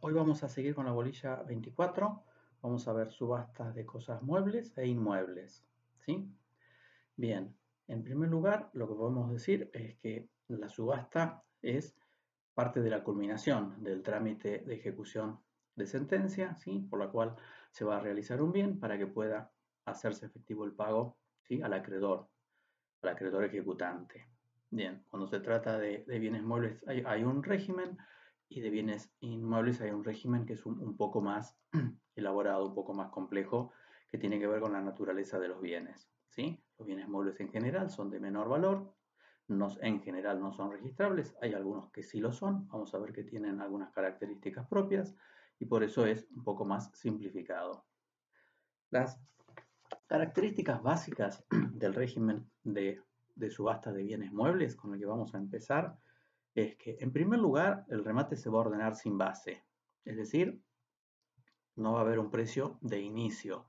Hoy vamos a seguir con la bolilla 24. Vamos a ver subastas de cosas muebles e inmuebles. ¿Sí? Bien, en primer lugar, lo que podemos decir es que la subasta es parte de la culminación del trámite de ejecución de sentencia, ¿sí? Por la cual se va a realizar un bien para que pueda hacerse efectivo el pago, ¿sí? al acreedor ejecutante. Bien, cuando se trata de bienes muebles hay un régimen y de bienes inmuebles hay un régimen que es un poco más elaborado, un poco más complejo, que tiene que ver con la naturaleza de los bienes. ¿Sí? Los bienes muebles en general son de menor valor, en general no son registrables, hay algunos que sí lo son, vamos a ver que tienen algunas características propias y por eso es un poco más simplificado. Las características básicas del régimen de subasta de bienes muebles con el que vamos a empezar es que, en primer lugar, el remate se va a ordenar sin base, es decir, no va a haber un precio de inicio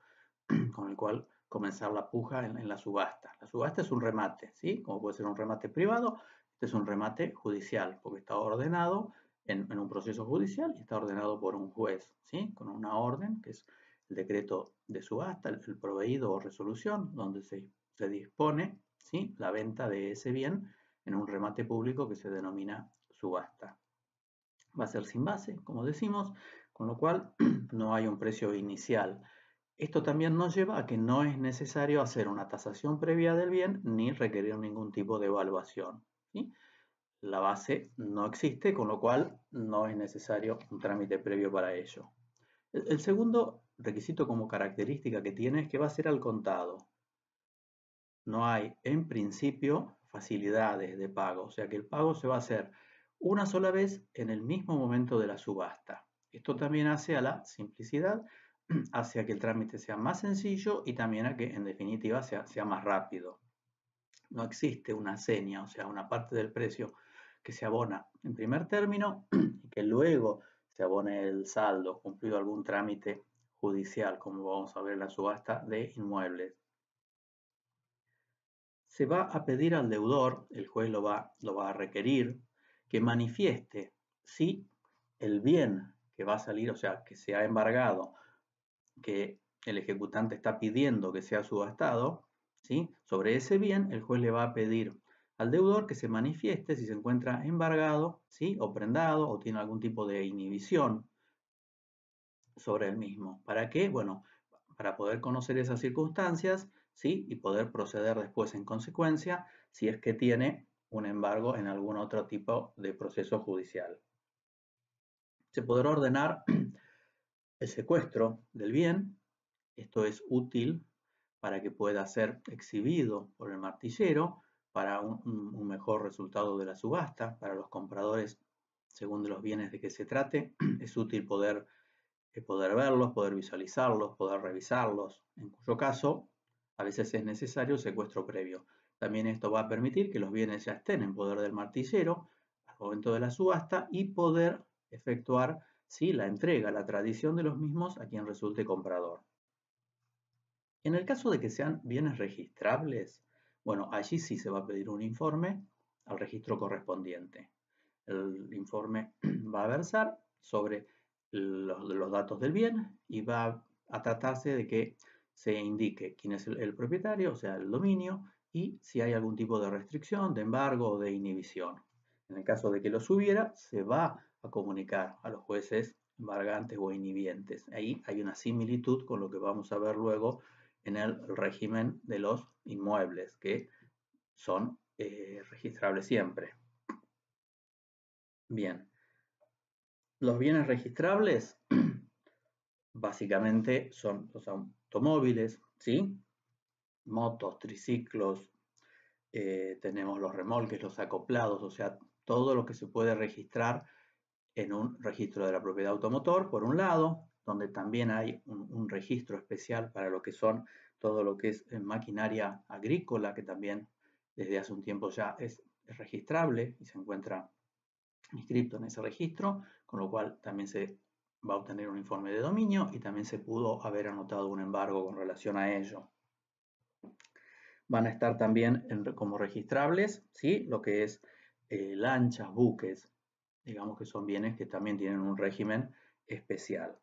con el cual comenzar la puja en la subasta. La subasta es un remate, ¿sí? Como puede ser un remate privado, este es un remate judicial, porque está ordenado en un proceso judicial y está ordenado por un juez, ¿sí? Con una orden, que es el decreto de subasta, el proveído o resolución, donde se dispone, ¿sí? La venta de ese bien en un remate público que se denomina subasta. Va a ser sin base, como decimos, con lo cual no hay un precio inicial. Esto también nos lleva a que no es necesario hacer una tasación previa del bien ni requerir ningún tipo de evaluación, ¿sí? La base no existe, con lo cual no es necesario un trámite previo para ello. El segundo requisito como característica que tiene es que va a ser al contado. No hay, en principio, facilidades de pago, o sea que el pago se va a hacer una sola vez en el mismo momento de la subasta. Esto también hace a la simplicidad, hace a que el trámite sea más sencillo y también a que en definitiva sea más rápido. No existe una seña, o sea, una parte del precio que se abona en primer término y que luego se abone el saldo, cumplido algún trámite judicial, como vamos a ver en la subasta de inmuebles. Se va a pedir al deudor, el juez lo va a requerir, que manifieste si el bien que va a salir, o sea, que se ha embargado, que el ejecutante está pidiendo que sea subastado, ¿sí? Sobre ese bien, el juez le va a pedir al deudor que se manifieste si se encuentra embargado, ¿sí? O prendado, o tiene algún tipo de inhibición sobre el mismo. ¿Para qué? Bueno, para poder conocer esas circunstancias, ¿sí? Y poder proceder después en consecuencia si es que tiene un embargo en algún otro tipo de proceso judicial. Se podrá ordenar el secuestro del bien. Esto es útil para que pueda ser exhibido por el martillero para un mejor resultado de la subasta. Para los compradores, según de los bienes de que se trate, es útil poder verlos, poder visualizarlos, poder revisarlos, en cuyo caso a veces es necesario el secuestro previo. También esto va a permitir que los bienes ya estén en poder del martillero al momento de la subasta y poder efectuar, ¿sí?, la entrega, la tradición de los mismos a quien resulte comprador. En el caso de que sean bienes registrables, bueno, allí sí se va a pedir un informe al registro correspondiente. El informe va a versar sobre los datos del bien y va a tratarse de que se indique quién es el propietario, o sea, el dominio, y si hay algún tipo de restricción, de embargo o de inhibición. En el caso de que los hubiera, se va a comunicar a los jueces embargantes o inhibientes. Ahí hay una similitud con lo que vamos a ver luego en el régimen de los inmuebles, que son registrables siempre. Bien, los bienes registrables básicamente son los automóviles, ¿sí? Motos, triciclos, tenemos los remolques, los acoplados, o sea, todo lo que se puede registrar en un registro de la propiedad automotor, por un lado, donde también hay un registro especial para lo que son todo lo que es maquinaria agrícola, que también desde hace un tiempo ya es registrable y se encuentra inscrito en ese registro, con lo cual también se va a obtener un informe de dominio y también se pudo haber anotado un embargo con relación a ello. Van a estar también como registrables, ¿sí?, lo que es lanchas, buques, digamos que son bienes que también tienen un régimen especial.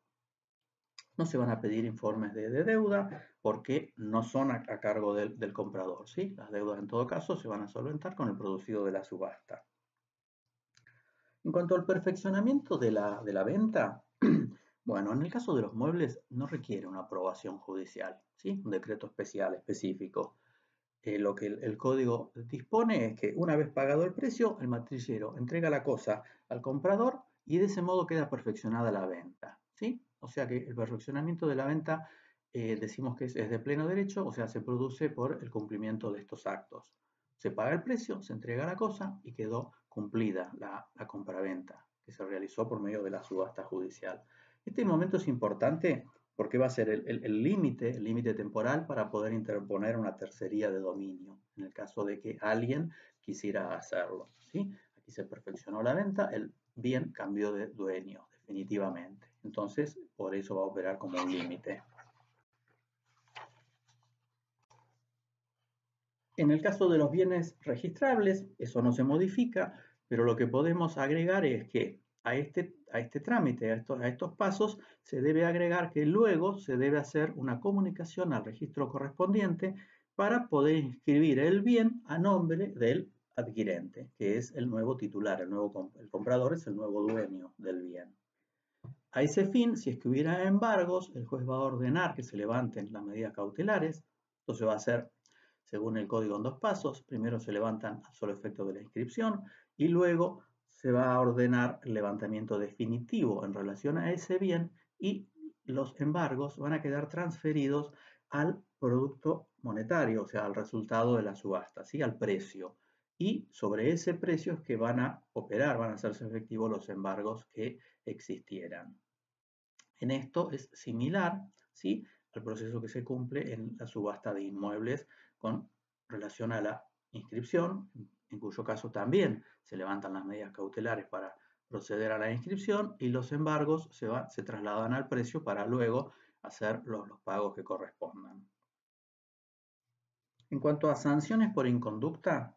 No se van a pedir informes de deuda porque no son a cargo del comprador, ¿sí? Las deudas en todo caso se van a solventar con el producido de la subasta. En cuanto al perfeccionamiento de la venta, bueno, en el caso de los muebles no requiere una aprobación judicial, ¿sí? Un decreto especial específico. Lo que el código dispone es que una vez pagado el precio, el matriciero entrega la cosa al comprador y de ese modo queda perfeccionada la venta, ¿sí? O sea que el perfeccionamiento de la venta decimos que es de pleno derecho, o sea, se produce por el cumplimiento de estos actos. Se paga el precio, se entrega la cosa y quedó cumplida la compraventa que se realizó por medio de la subasta judicial. Este momento es importante porque va a ser el límite temporal para poder interponer una tercería de dominio, en el caso de que alguien quisiera hacerlo, ¿sí? Aquí se perfeccionó la venta, el bien cambió de dueño, definitivamente. Entonces, por eso va a operar como un límite. En el caso de los bienes registrables, eso no se modifica, pero lo que podemos agregar es que a este trámite, a estos pasos, se debe agregar que luego se debe hacer una comunicación al registro correspondiente para poder inscribir el bien a nombre del adquirente, que es el nuevo titular, el comprador es el nuevo dueño del bien. A ese fin, si es que hubiera embargos, el juez va a ordenar que se levanten las medidas cautelares. Entonces va a ser, según el código, en dos pasos. Primero se levantan a solo efecto de la inscripción y luego se va a ordenar el levantamiento definitivo en relación a ese bien y los embargos van a quedar transferidos al producto monetario, o sea, al resultado de la subasta, ¿sí? Al precio. Y sobre ese precio es que van a operar, van a hacerse efectivos los embargos que existieran. En esto es similar, ¿sí?, al proceso que se cumple en la subasta de inmuebles con relación a la inscripción, en cuyo caso también se levantan las medidas cautelares para proceder a la inscripción y los embargos se trasladan al precio para luego hacer los pagos que correspondan. En cuanto a sanciones por inconducta,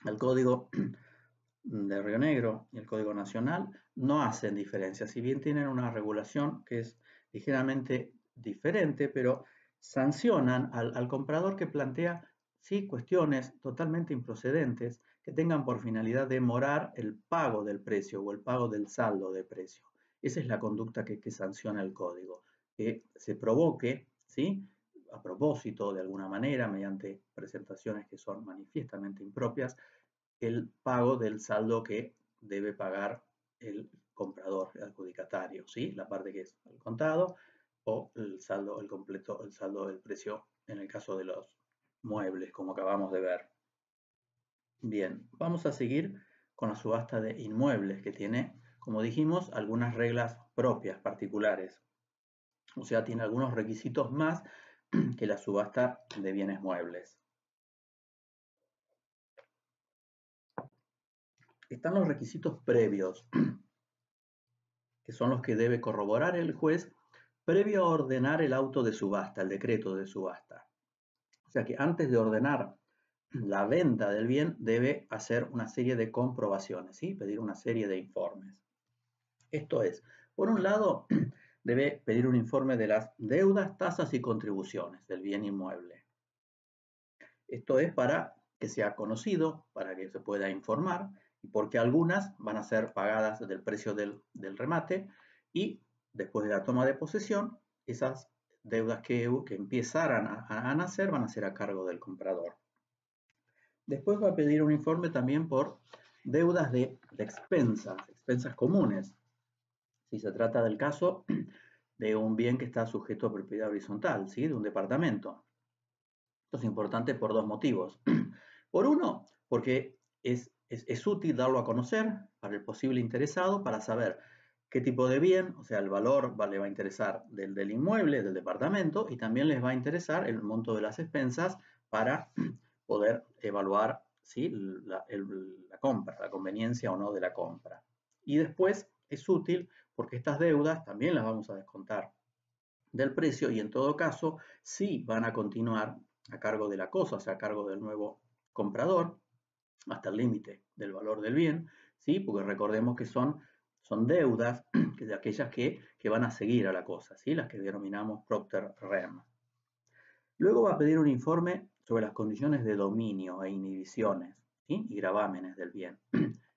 el Código de Río Negro y el Código Nacional no hacen diferencia, si bien tienen una regulación que es ligeramente diferente, pero sancionan al comprador que plantea sí, cuestiones totalmente improcedentes que tengan por finalidad demorar el pago del precio o el pago del saldo de precio. Esa es la conducta que sanciona el código, que se provoque, ¿sí?, a propósito, de alguna manera, mediante presentaciones que son manifiestamente impropias, el pago del saldo que debe pagar el comprador, el adjudicatario, ¿sí? La parte que es el contado o el saldo, el completo, el saldo del precio en el caso de los muebles, como acabamos de ver. Bien, vamos a seguir con la subasta de inmuebles, que tiene, como dijimos, algunas reglas propias, particulares. O sea, tiene algunos requisitos más que la subasta de bienes muebles. Están los requisitos previos, que son los que debe corroborar el juez previo a ordenar el auto de subasta, el decreto de subasta. O sea que antes de ordenar la venta del bien debe hacer una serie de comprobaciones, ¿sí?, pedir una serie de informes. Esto es, por un lado, debe pedir un informe de las deudas, tasas y contribuciones del bien inmueble. Esto es para que sea conocido, para que se pueda informar, porque algunas van a ser pagadas del precio del remate y después de la toma de posesión, esas deudas que empezaran a nacer van a ser a cargo del comprador. Después va a pedir un informe también por deudas de expensas comunes, si se trata del caso de un bien que está sujeto a propiedad horizontal, ¿sí?, de un departamento. Esto es importante por dos motivos. Por uno, porque es útil darlo a conocer para el posible interesado, para saber qué tipo de bien, o sea, el valor le va a interesar del inmueble, del departamento, y también les va a interesar el monto de las expensas para poder evaluar, ¿sí?, la compra, la conveniencia o no de la compra. Y después es útil porque estas deudas también las vamos a descontar del precio y en todo caso sí van a continuar a cargo de la cosa, o sea, a cargo del nuevo comprador, hasta el límite del valor del bien, ¿sí?, porque recordemos que son son deudas, de aquellas que van a seguir a la cosa, ¿sí? Las que denominamos Procter Rem. Luego va a pedir un informe sobre las condiciones de dominio e inhibiciones, ¿sí? Y gravámenes del bien.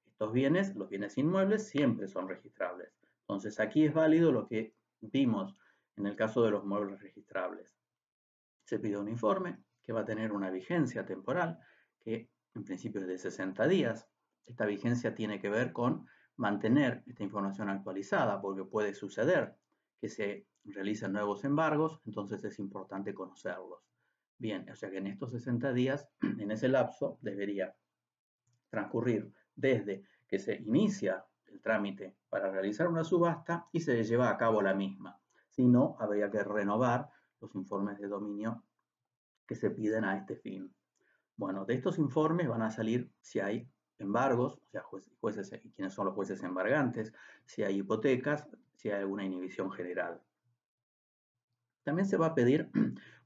Estos bienes, los bienes inmuebles, siempre son registrables. Entonces aquí es válido lo que vimos en el caso de los muebles registrables. Se pide un informe que va a tener una vigencia temporal que en principio es de 60 días. Esta vigencia tiene que ver con mantener esta información actualizada, porque puede suceder que se realicen nuevos embargos, entonces es importante conocerlos. Bien, o sea que en estos 60 días, en ese lapso, debería transcurrir desde que se inicia el trámite para realizar una subasta y se lleva a cabo la misma. Si no, habría que renovar los informes de dominio que se piden a este fin. Bueno, de estos informes van a salir si hay embargos, o sea, jueces, quiénes son los jueces embargantes, si hay hipotecas, si hay alguna inhibición general. También se va a pedir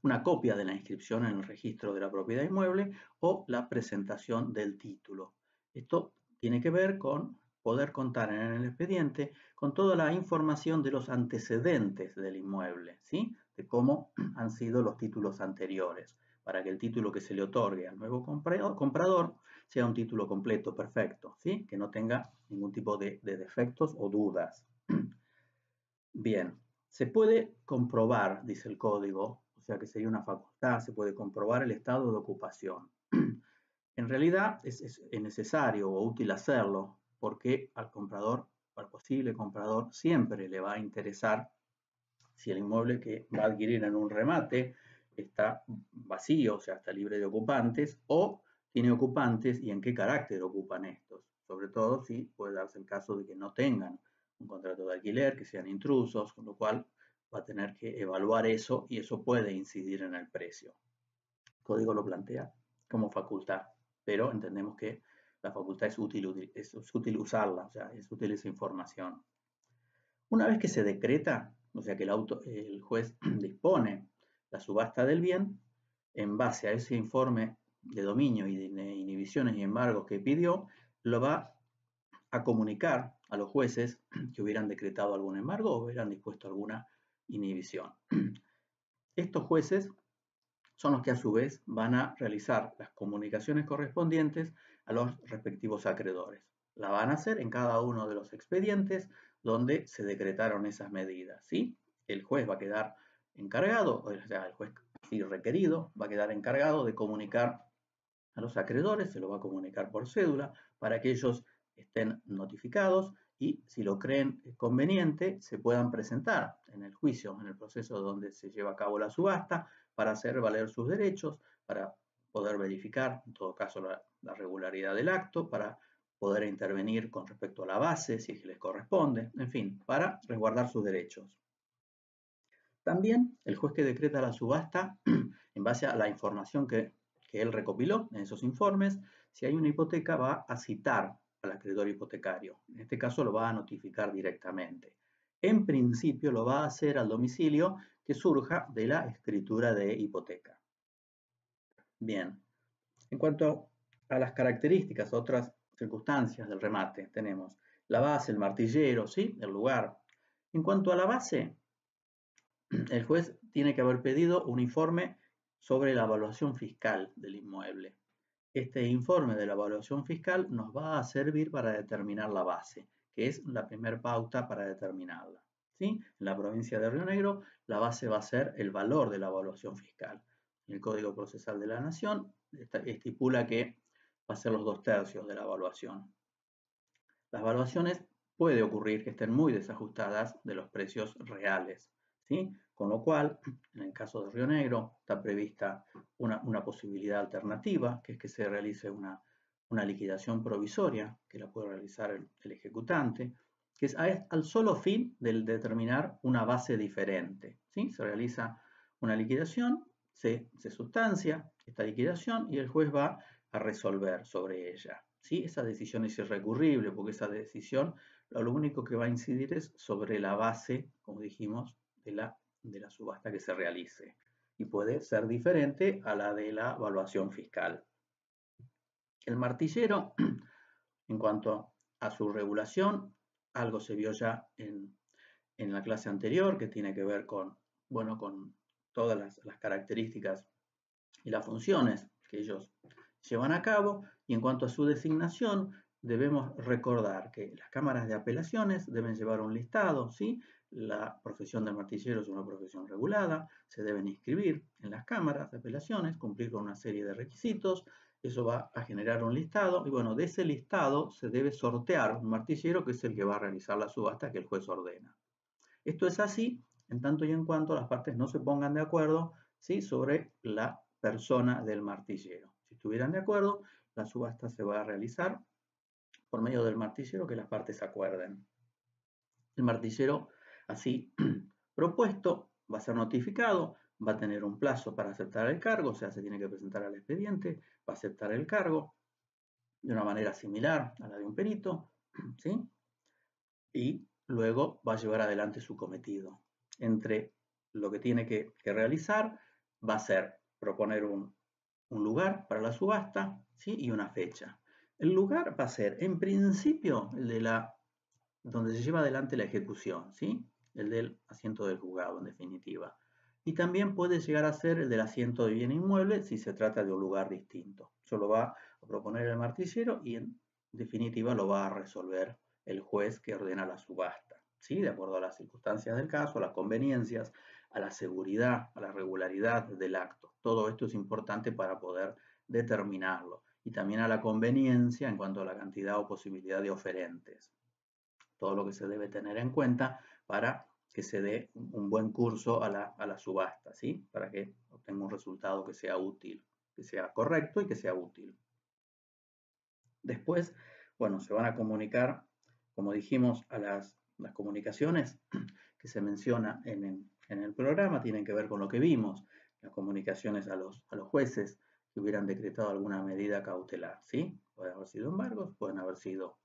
una copia de la inscripción en el registro de la propiedad inmueble o la presentación del título. Esto tiene que ver con poder contar en el expediente con toda la información de los antecedentes del inmueble, ¿sí? De cómo han sido los títulos anteriores, para que el título que se le otorgue al nuevo comprador sea un título completo, perfecto, ¿sí? Que no tenga ningún tipo de defectos o dudas. Bien, se puede comprobar, dice el código, o sea que sería una facultad, se puede comprobar el estado de ocupación. En realidad es necesario o útil hacerlo porque al comprador, al posible comprador, siempre le va a interesar si el inmueble que va a adquirir en un remate está vacío, o sea, está libre de ocupantes, o tiene ocupantes y en qué carácter ocupan estos. Sobre todo si puede darse el caso de que no tengan un contrato de alquiler, que sean intrusos, con lo cual va a tener que evaluar eso y eso puede incidir en el precio. El código lo plantea como facultad, pero entendemos que la facultad es útil usarla, o sea, es útil esa información. Una vez que se decreta, o sea que el juez dispone la subasta del bien, en base a ese informe de dominio y de inhibiciones y embargos que pidió, lo va a comunicar a los jueces que hubieran decretado algún embargo o hubieran dispuesto alguna inhibición. Estos jueces son los que a su vez van a realizar las comunicaciones correspondientes a los respectivos acreedores. La van a hacer en cada uno de los expedientes donde se decretaron esas medidas, ¿sí? El juez va a quedar encargado, o sea, el juez, si requerido, va a quedar encargado de comunicar a los acreedores, se lo va a comunicar por cédula para que ellos estén notificados y si lo creen conveniente se puedan presentar en el juicio, en el proceso donde se lleva a cabo la subasta para hacer valer sus derechos, para poder verificar en todo caso la regularidad del acto, para poder intervenir con respecto a la base si les corresponde, en fin, para resguardar sus derechos. También el juez que decreta la subasta, en base a la información que él recopiló en esos informes, si hay una hipoteca va a citar al acreedor hipotecario. En este caso lo va a notificar directamente. En principio lo va a hacer al domicilio que surja de la escritura de hipoteca. Bien, en cuanto a las características, otras circunstancias del remate, tenemos la base, el martillero, ¿sí? El lugar. En cuanto a la base, el juez tiene que haber pedido un informe sobre la evaluación fiscal del inmueble. Este informe de la evaluación fiscal nos va a servir para determinar la base, que es la primera pauta para determinarla. ¿Sí? En la provincia de Río Negro, la base va a ser el valor de la evaluación fiscal. El Código Procesal de la Nación estipula que va a ser los 2/3 de la evaluación. Las evaluaciones puede ocurrir que estén muy desajustadas de los precios reales, ¿sí? Con lo cual, en el caso de Río Negro, está prevista una posibilidad alternativa, que es que se realice una liquidación provisoria, que la puede realizar el ejecutante, que es al solo fin de determinar una base diferente, ¿sí? Se realiza una liquidación, se sustancia esta liquidación y el juez va a resolver sobre ella. ¿Sí? Esa decisión es irrecurrible porque esa decisión lo único que va a incidir es sobre la base, como dijimos, de la subasta que se realice y puede ser diferente a la de la evaluación fiscal. El martillero, en cuanto a su regulación, algo se vio ya en la clase anterior, que tiene que ver con, bueno, con todas las características y las funciones que ellos llevan a cabo. Y en cuanto a su designación, debemos recordar que las cámaras de apelaciones deben llevar un listado, ¿sí? La profesión del martillero es una profesión regulada, se deben inscribir en las cámaras de apelaciones, cumplir con una serie de requisitos, eso va a generar un listado y bueno, de ese listado se debe sortear un martillero que es el que va a realizar la subasta que el juez ordena. Esto es así en tanto y en cuanto las partes no se pongan de acuerdo, ¿sí? Sobre la persona del martillero. Si estuvieran de acuerdo, la subasta se va a realizar por medio del martillero que las partes acuerden. El martillero así propuesto va a ser notificado, va a tener un plazo para aceptar el cargo, o sea, se tiene que presentar al expediente, va a aceptar el cargo de una manera similar a la de un perito, ¿sí? Y luego va a llevar adelante su cometido. Entre lo que tiene que realizar va a ser proponer un lugar para la subasta, ¿sí? Y una fecha. El lugar va a ser, en principio, el de donde se lleva adelante la ejecución, ¿sí? El del asiento del juzgado, en definitiva. Y también puede llegar a ser el del asiento de bien inmueble si se trata de un lugar distinto. Eso lo va a proponer el martillero y en definitiva lo va a resolver el juez que ordena la subasta, ¿sí? De acuerdo a las circunstancias del caso, a las conveniencias, a la seguridad, a la regularidad del acto. Todo esto es importante para poder determinarlo. Y también a la conveniencia en cuanto a la cantidad o posibilidad de oferentes. Todo lo que se debe tener en cuenta para que se dé un buen curso a la subasta, ¿sí? Para que obtenga un resultado que sea útil, que sea correcto y que sea útil. Después, bueno, se van a comunicar, como dijimos, a las comunicaciones que se menciona en el programa, tienen que ver con lo que vimos, las comunicaciones a los jueces que hubieran decretado alguna medida cautelar, ¿sí? Pueden haber sido embargos, pueden haber sido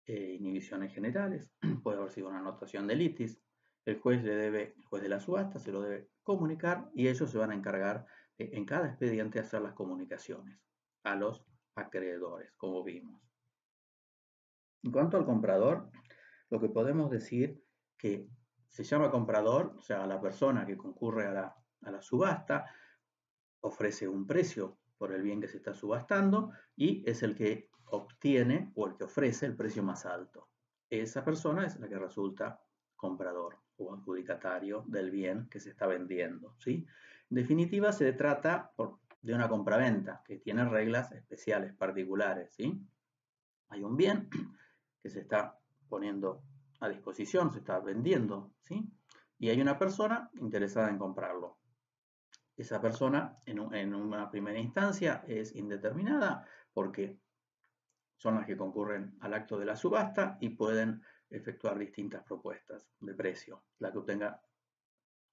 inhibiciones generales, puede haber sido una anotación de litis. El juez de la subasta se lo debe comunicar y ellos se van a encargar de, en cada expediente, hacer las comunicaciones a los acreedores, como vimos. En cuanto al comprador, lo que podemos decir que se llama comprador, o sea, la persona que concurre a la subasta, ofrece un precio por el bien que se está subastando y es el que obtiene o el que ofrece el precio más alto. Esa persona es la que resulta comprador o adjudicatario del bien que se está vendiendo, ¿sí? En definitiva, se trata de una compraventa que tiene reglas especiales, particulares, ¿sí? Hay un bien que se está poniendo a disposición, se está vendiendo, ¿sí? Y hay una persona interesada en comprarlo. Esa persona en una primera instancia es indeterminada porque son las que concurren al acto de la subasta y pueden efectuar distintas propuestas de precio. La que obtenga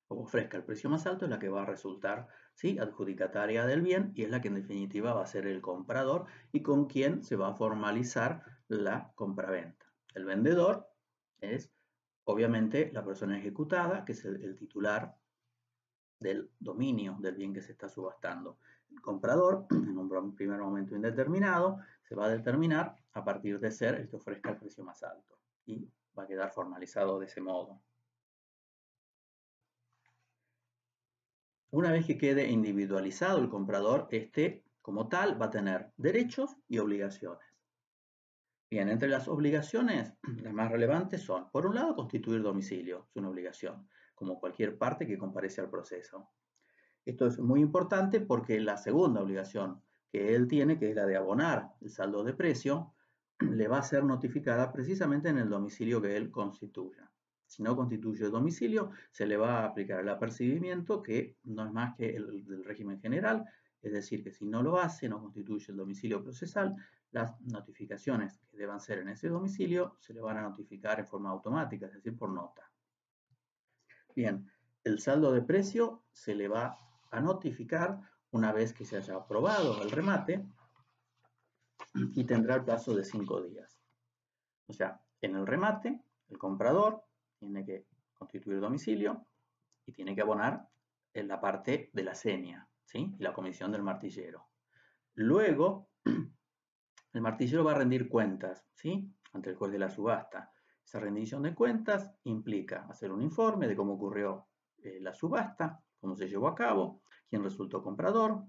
o ofrezca el precio más alto es la que va a resultar, ¿sí?, adjudicataria del bien y es la que en definitiva va a ser el comprador y con quien se va a formalizar la compraventa. El vendedor es obviamente la persona ejecutada, que es el titular del dominio del bien que se está subastando. El comprador, en un primer momento indeterminado, se va a determinar a partir de ser el que ofrezca el precio más alto y va a quedar formalizado de ese modo. Una vez que quede individualizado el comprador, este como tal va a tener derechos y obligaciones. Bien, entre las obligaciones, las más relevantes son, por un lado, constituir domicilio, es una obligación, como cualquier parte que comparece al proceso. Esto es muy importante porque la segunda obligación que él tiene, que es la de abonar el saldo de precio, le va a ser notificada precisamente en el domicilio que él constituya. Si no constituye el domicilio, se le va a aplicar el apercibimiento, que no es más que el del régimen general, es decir, que si no lo hace, no constituye el domicilio procesal, las notificaciones que deban ser en ese domicilio se le van a notificar en forma automática, es decir, por nota. Bien, el saldo de precio se le va a notificar una vez que se haya aprobado el remate y tendrá el plazo de 5 días. O sea, en el remate, el comprador tiene que constituir domicilio y tiene que abonar en la parte de la seña, ¿sí?, y la comisión del martillero. Luego, el martillero va a rendir cuentas, ¿sí?, ante el juez de la subasta. Esa rendición de cuentas implica hacer un informe de cómo ocurrió la subasta, cómo se llevó a cabo, quién resultó comprador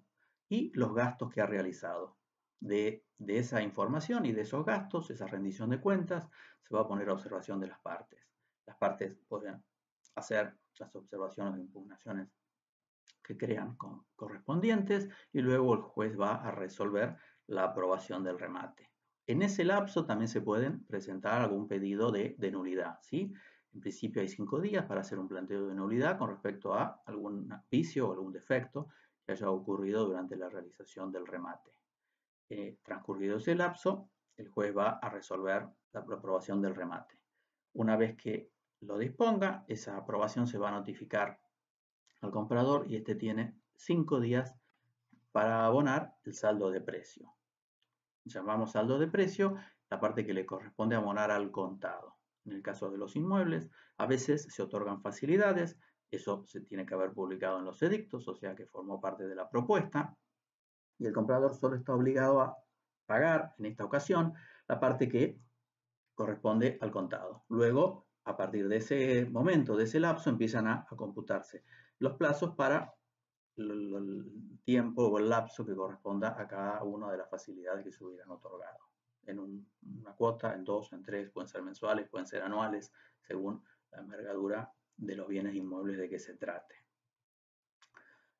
y los gastos que ha realizado. De esa información y de esos gastos, esa rendición de cuentas, se va a poner a observación de las partes. Las partes pueden hacer las observaciones o impugnaciones que crean correspondientes y luego el juez va a resolver la aprobación del remate. En ese lapso también se pueden presentar algún pedido de nulidad, ¿sí? En principio hay 5 días para hacer un planteo de nulidad con respecto a algún vicio o algún defecto que haya ocurrido durante la realización del remate. Transcurrido ese lapso, el juez va a resolver la aprobación del remate. Una vez que lo disponga, esa aprobación se va a notificar al comprador y este tiene 5 días para abonar el saldo de precio. Llamamos saldo de precio la parte que le corresponde abonar al contado. En el caso de los inmuebles, a veces se otorgan facilidades, eso se tiene que haber publicado en los edictos, o sea que formó parte de la propuesta, y el comprador solo está obligado a pagar, en esta ocasión, la parte que corresponde al contado. Luego, a partir de ese momento, de ese lapso, empiezan a computarse los plazos para el tiempo o el lapso que corresponda a cada una de las facilidades que se hubieran otorgado. En una cuota, en 2, en 3, pueden ser mensuales, pueden ser anuales, según la envergadura de los bienes inmuebles de que se trate.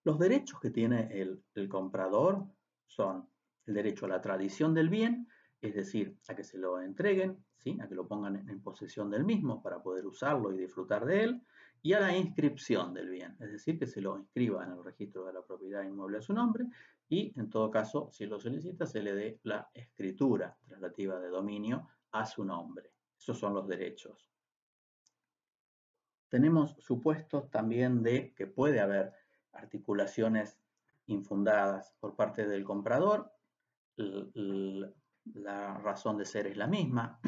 Los derechos que tiene el comprador son el derecho a la tradición del bien, es decir, a que se lo entreguen, ¿sí? A que lo pongan en posesión del mismo para poder usarlo y disfrutar de él, y a la inscripción del bien, es decir, que se lo inscriba en el registro de la propiedad inmueble a su nombre y, en todo caso, si lo solicita, se le dé la escritura traslativa de dominio a su nombre. Esos son los derechos. Tenemos supuestos también de que puede haber articulaciones infundadas por parte del comprador. La razón de ser es la misma,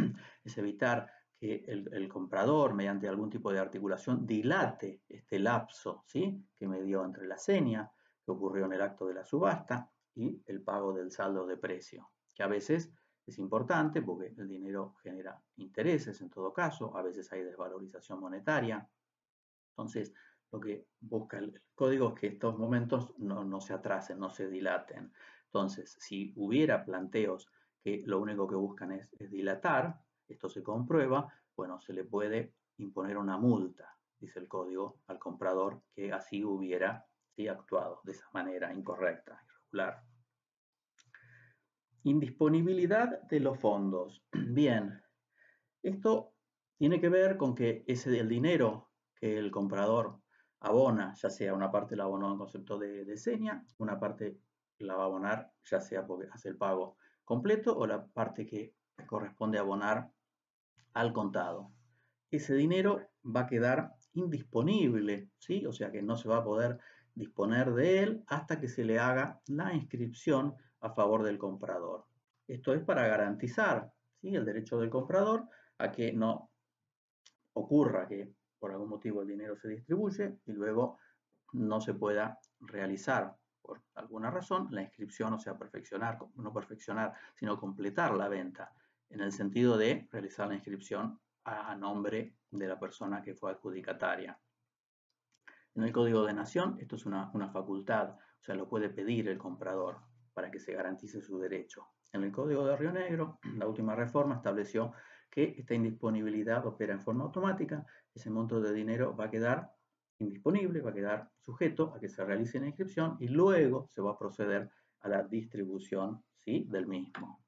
es evitar que el comprador, mediante algún tipo de articulación, dilate este lapso, ¿sí?, que medió entre la seña que ocurrió en el acto de la subasta y el pago del saldo de precio, que a veces es importante porque el dinero genera intereses en todo caso, a veces hay desvalorización monetaria. Entonces, lo que busca el código es que estos momentos no se atrasen, no se dilaten. Entonces, si hubiera planteos que lo único que buscan es dilatar, esto se comprueba, bueno, se le puede imponer una multa, dice el código, al comprador que así hubiera actuado de esa manera incorrecta, irregular. Indisponibilidad de los fondos. Bien, esto tiene que ver con que el dinero que el comprador abona, ya sea una parte la abonó en concepto de seña, una parte la va a abonar ya sea porque hace el pago completo o la parte que corresponde abonar al contado. Ese dinero va a quedar indisponible, ¿sí? O sea que no se va a poder disponer de él hasta que se le haga la inscripción a favor del comprador. Esto es para garantizar, ¿sí?, el derecho del comprador a que no ocurra que por algún motivo el dinero se distribuye y luego no se pueda realizar por alguna razón la inscripción, o sea, no perfeccionar, sino completar la venta, en el sentido de realizar la inscripción a nombre de la persona que fue adjudicataria. En el Código de Nación esto es una facultad, o sea, lo puede pedir el comprador para que se garantice su derecho. En el Código de Río Negro, la última reforma estableció que esta indisponibilidad opera en forma automática, ese monto de dinero va a quedar indisponible, va a quedar sujeto a que se realice la inscripción y luego se va a proceder a la distribución, ¿sí?, del mismo.